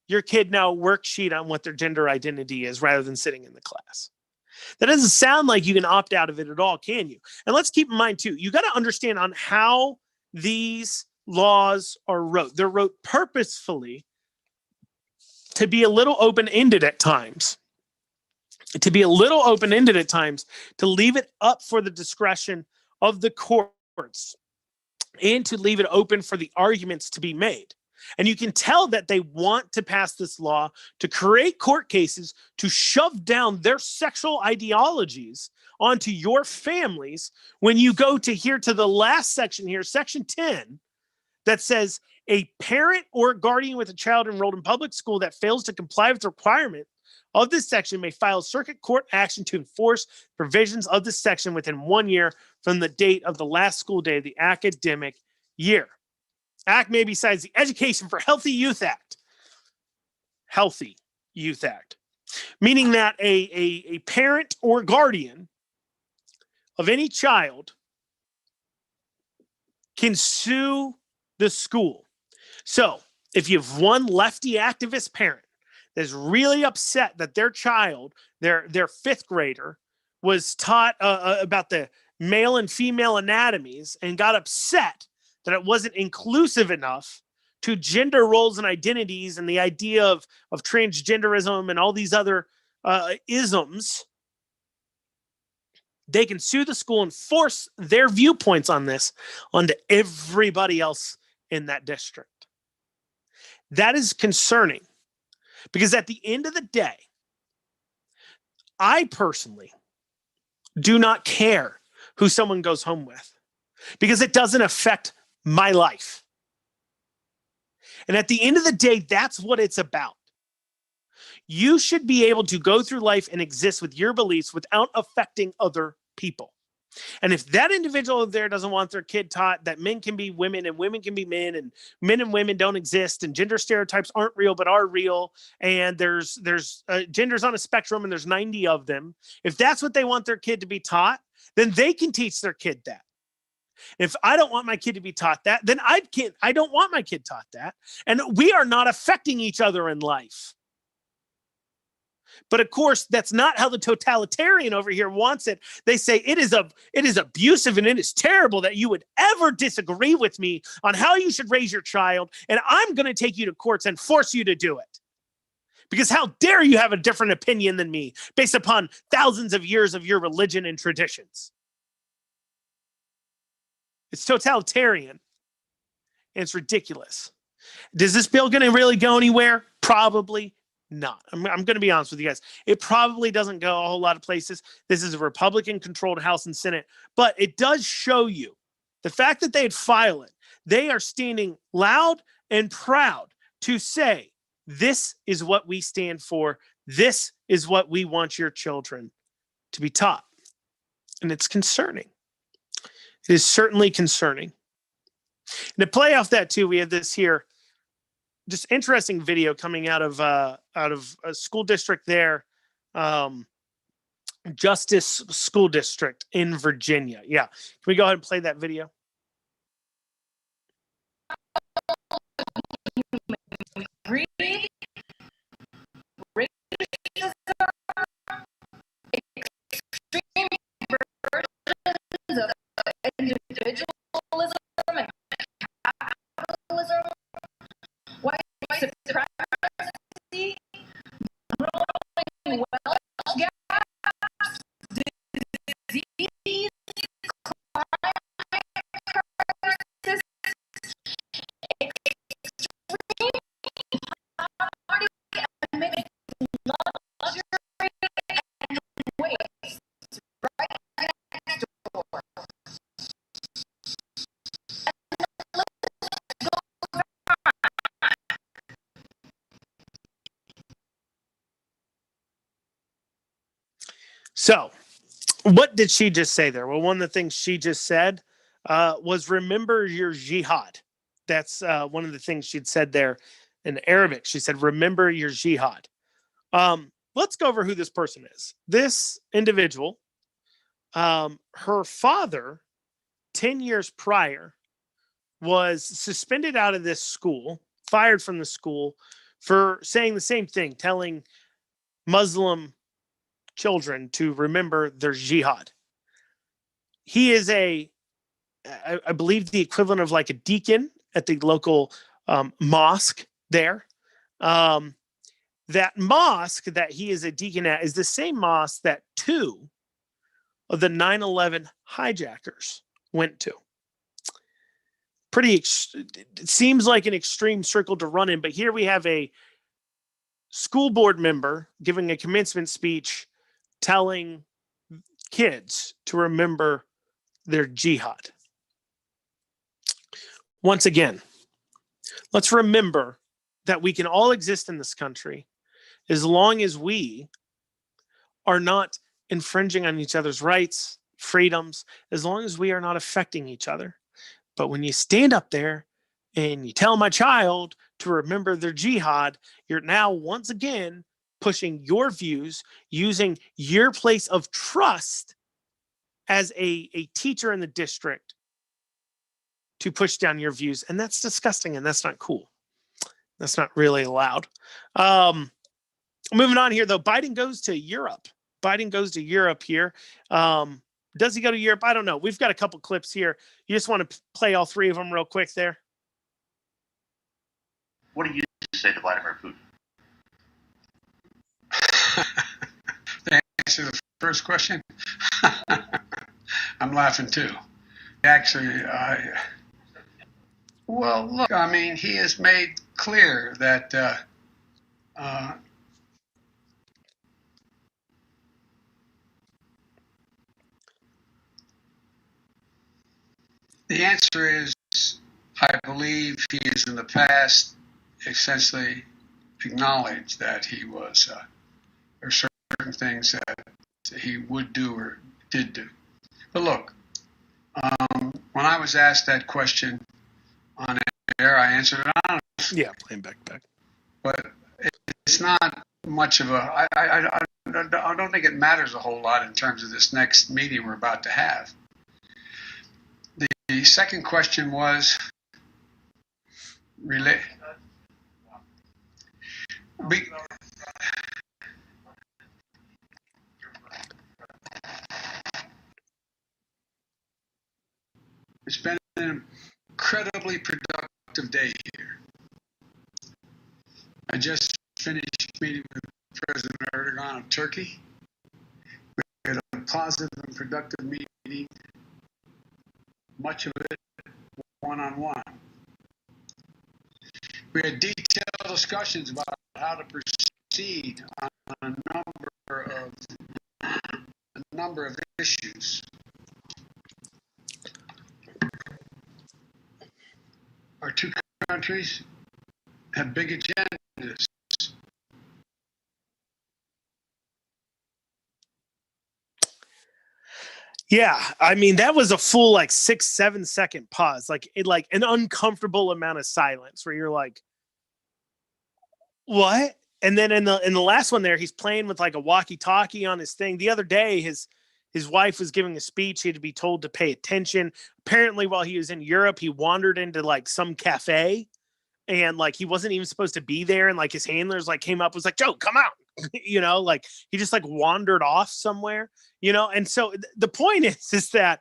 your kid now a worksheet on what their gender identity is rather than sitting in the class. That doesn't sound like you can opt out of it at all, can you? And let's keep in mind, too, you got to understand on how these laws are wrote. They're wrote purposefully to be a little open-ended at times. To leave it up for the discretion of the courts and to leave it open for the arguments to be made. And you can tell that they want to pass this law to create court cases to shove down their sexual ideologies onto your families when you go to the last section here, section 10, that says a parent or guardian with a child enrolled in public school that fails to comply with the requirement of this section may file circuit court action to enforce provisions of this section within 1 year from the date of the last school day of the academic year. Act may be cited as the Education for Healthy Youth Act. Healthy Youth Act. Meaning that a parent or guardian of any child can sue the school. So if you have one lefty activist parent that's really upset that their child, their fifth grader, was taught about the male and female anatomies and got upset that it wasn't inclusive enough to gender roles and identities and the idea of transgenderism and all these other isms, they can sue the school and force their viewpoints on this onto everybody else in that district. That is concerning because at the end of the day, I personally do not care who someone goes home with because it doesn't affect my life. And at the end of the day, that's what it's about. You should be able to go through life and exist with your beliefs without affecting other people. And if that individual there doesn't want their kid taught that men can be women and women can be men and men and women don't exist and gender stereotypes aren't real but are real, and there's genders on a spectrum and there's 90 of them, if that's what they want their kid to be taught, then they can teach their kid that. If I don't want my kid to be taught that, then I don't want my kid taught that. And we are not affecting each other in life. But of course, that's not how the totalitarian over here wants it. They say it is abusive and it is terrible that you would ever disagree with me on how you should raise your child, and I'm going to take you to courts and force you to do it. Because how dare you have a different opinion than me based upon thousands of years of your religion and traditions? It's totalitarian, and it's ridiculous. Is this bill going to really go anywhere? Probably not. I'm going to be honest with you guys. It probably doesn't go a whole lot of places. This is a Republican-controlled House and Senate, but it does show you the fact that they'd file it. They are standing loud and proud to say, this is what we stand for. This is what we want your children to be taught. And it's concerning. It is certainly concerning. And to play off that too, we have this here, just interesting video coming out of a school district there, Justice School District in Virginia. Yeah, can we go ahead and play that video? Individualism and capitalism, white supremacy, growing wealth gaps, disease, climate crisis, extreme poverty, and making luxury and waste right next door. So, what did she just say there? Well, one of the things she just said was remember your jihad. That's one of the things she'd said there in Arabic. She said, remember your jihad. Let's go over who this person is. This individual, her father, 10 years prior, was suspended out of this school, fired from the school for saying the same thing, telling Muslim children to remember their jihad. He is I believe the equivalent of like a deacon at the local mosque there. That mosque that he is a deacon at is the same mosque that 2 of the 9/11 hijackers went to. It seems like an extreme circle to run in, but here we have a school board member giving a commencement speech telling kids to remember their jihad. Once again, let's remember that we can all exist in this country as long as we are not infringing on each other's rights, freedoms, as long as we are not affecting each other. But when you stand up there and you tell my child to remember their jihad, you're now once again pushing your views, using your place of trust as a teacher in the district to push down your views. And that's disgusting and that's not cool. That's not really allowed. Moving on here, though, Biden goes to Europe. Biden goes to Europe here. Does he go to Europe? I don't know. We've got a couple clips here. You just want to play all 3 of them real quick there? What do you say to Vladimir Putin? To answer the first question, I'm laughing too. Actually, well, look, I mean, he has made clear that the answer is, I believe he has in the past essentially acknowledged that he was, there are certain things that he would do or did do. But look, when I was asked that question on air, I answered it honestly. Yeah, playing back. But it's not much of a. I don't think it matters a whole lot in terms of this next meeting we're about to have. The second question was related. It's been an incredibly productive day here. I just finished meeting with President Erdogan of Turkey. We had a positive and productive meeting, much of it one-on-one. We had detailed discussions about how to proceed on a number of issues. Our two countries have big agendas. Yeah, I mean that was a full like 6-7 second pause, like an uncomfortable amount of silence where you're like, what? And then in the last one there, he's playing with like a walkie-talkie on his thing. The other day, his wife was giving a speech. He had to be told to pay attention. Apparently, while he was in Europe, he wandered into like some cafe, and like he wasn't even supposed to be there. And like his handlers like came up, was like, "Joe, come out." Like he just like wandered off somewhere. And so the point is that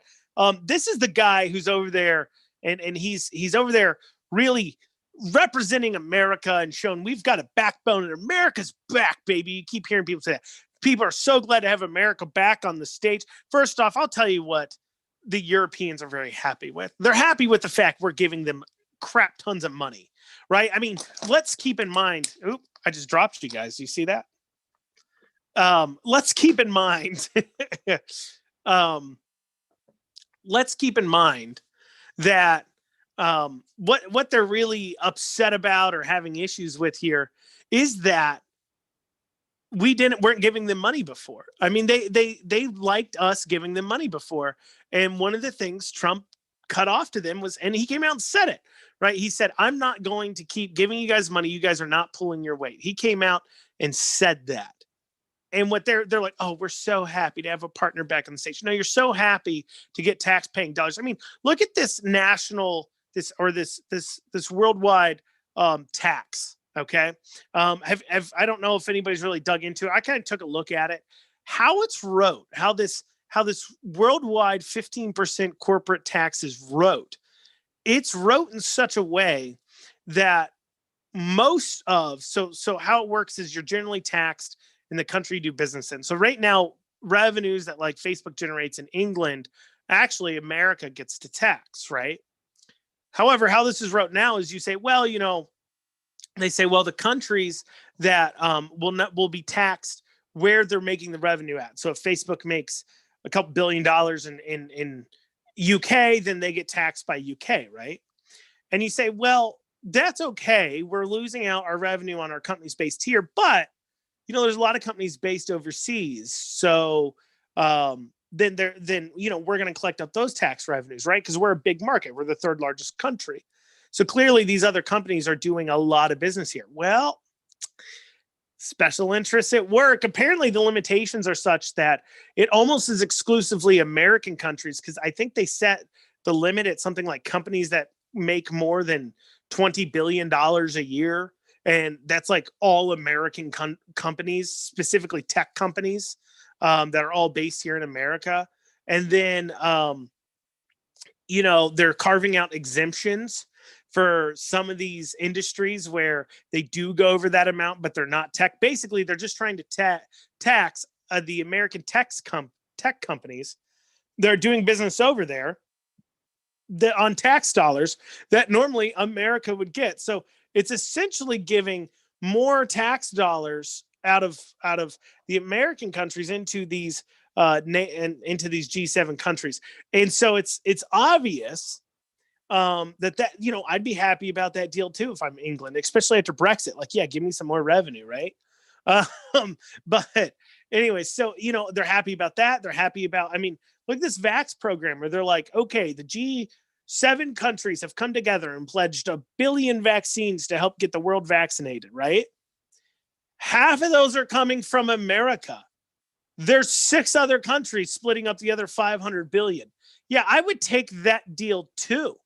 this is the guy who's over there, and he's over there really representing America and showing we've got a backbone and America's back, baby. You keep hearing people say that. People are so glad to have America back on the stage. First off, I'll tell you what the Europeans are very happy with. They're happy with the fact we're giving them crap tons of money, right? I mean, let's keep in mind. Oop, I just dropped you guys. You see that? Let's keep in mind. Let's keep in mind that what they're really upset about or having issues with here is that weren't giving them money before. I mean, they liked us giving them money before. And one of the things Trump cut off to them was, and he came out and said it, right? He said, I'm not going to keep giving you guys money. You guys are not pulling your weight. He came out and said that. And what they're like, oh, we're so happy to have a partner back on the stage. No, you're so happy to get tax-paying dollars. I mean, look at this this worldwide tax. Okay, I don't know if anybody's really dug into it. I kind of took a look at it, how it's wrote, how this worldwide 15% corporate tax is wrote. It's wrote in such a way that so how it works is you're generally taxed in the country you do business in. So right now, revenues that like Facebook generates in England, actually America gets to tax, right? However, how this is wrote now is you say, well, they say, well, the countries that will be taxed where they're making the revenue at. So if Facebook makes a couple $2 billion in UK, then they get taxed by UK, right? And you say, well, that's okay. We're losing out our revenue on our companies based here, but there's a lot of companies based overseas. So then we're going to collect up those tax revenues, right? Because we're a big market. We're the third largest country. So clearly these other companies are doing a lot of business here. Well, special interests at work. Apparently the limitations are such that it almost is exclusively American countries, because I think they set the limit at something like companies that make more than $20 billion a year. And that's like all American companies, specifically tech companies that are all based here in America. And then, they're carving out exemptions for some of these industries where they do go over that amount, but they're not tech. Basically, they're just trying to tax the American tech companies that are doing business over there on tax dollars that normally America would get. So it's essentially giving more tax dollars out of the American countries into these into these G7 countries. And so it's obvious that I'd be happy about that deal too if I'm England, especially after Brexit. Like, yeah, give me some more revenue, right? But anyway, so they're happy about that. They're happy about. I mean, Look at this vax program where they're like, okay, the G7 countries have come together and pledged 1 billion vaccines to help get the world vaccinated, right? Half of those are coming from America. There's 6 other countries splitting up the other 500 billion. Yeah, I would take that deal too.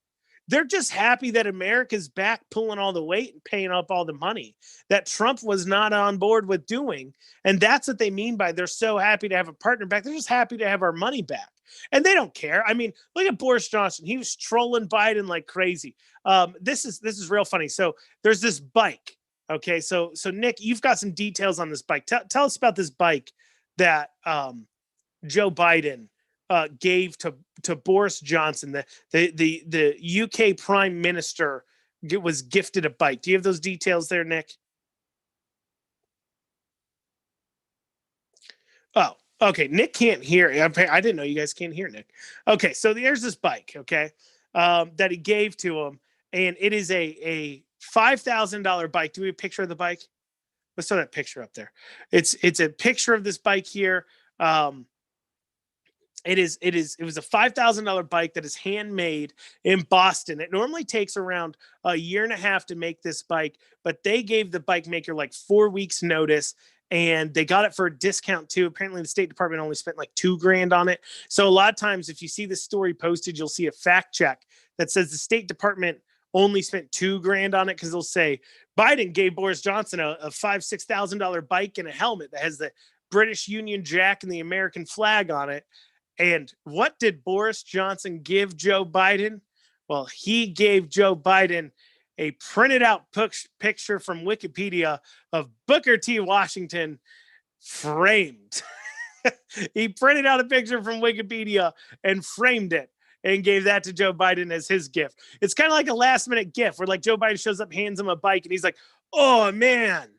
They're just happy that America's back pulling all the weight and paying up all the money that Trump was not on board with doing. And that's what they mean by they're so happy to have a partner back. They're just happy to have our money back. And they don't care. I mean, look at Boris Johnson. He was trolling Biden like crazy. This is real funny. So there's this bike. Okay, so Nick, you've got some details on this bike. Tell us about this bike that Joe Biden gave to Boris Johnson, the UK Prime Minister was gifted a bike. Do you have those details there, Nick? Oh, okay. Nick can't hear. I didn't know you guys can't hear Nick. Okay, so there's this bike, okay, that he gave to him, and it is a $5,000 bike. Do we have a picture of the bike? Let's throw that picture up there. It's a picture of this bike here. It was a $5,000 bike that is handmade in Boston. It normally takes around a year and a half to make this bike, but they gave the bike maker like 4 weeks notice, and they got it for a discount too. Apparently the State Department only spent like $2,000 on it. So a lot of times if you see this story posted, you'll see a fact check that says the State Department only spent $2,000 on it, because they'll say Biden gave Boris Johnson a $6,000 bike and a helmet that has the British Union Jack and the American flag on it. And what did Boris Johnson give Joe Biden? Well, he gave Joe Biden a printed out picture from Wikipedia of Booker T. Washington framed. He printed out a picture from Wikipedia and framed it and gave that to Joe Biden as his gift. It's kind of like a last minute gift where like Joe Biden shows up, hands him a bike, and he's like, oh man,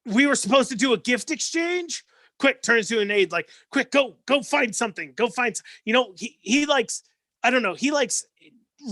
we were supposed to do a gift exchange. Quick, turns to an aide, like, quick, go find something. Go find, he likes, I don't know, he likes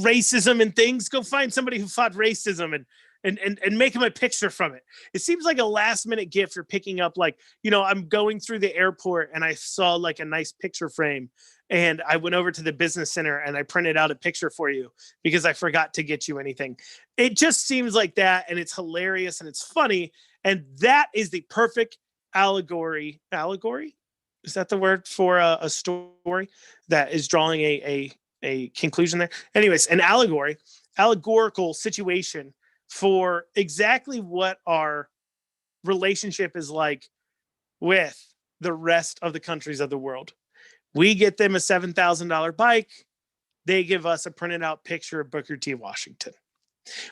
racism and things. Go find somebody who fought racism and make him a picture from it. It seems like a last minute gift you're picking up. Like, I'm going through the airport and I saw like a nice picture frame, and I went over to the business center and I printed out a picture for you because I forgot to get you anything. It just seems like that, and it's hilarious and it's funny. And that is the perfect allegory. Is that the word for a story that is drawing a conclusion there? Anyways, an allegorical situation for exactly what our relationship is like with the rest of the countries of the world. We get them a $7,000 bike. They give us a printed out picture of Booker T. Washington.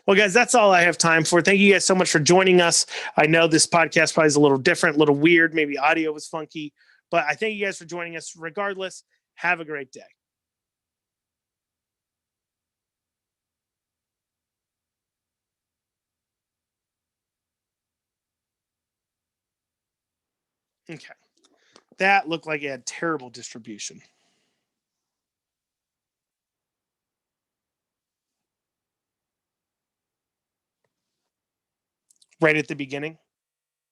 Well, guys, that's all I have time for. Thank you guys so much for joining us. I know this podcast probably is a little different, a little weird. Maybe audio was funky, but I thank you guys for joining us. Regardless, have a great day. Okay. That looked like it had terrible distribution. Right at the beginning.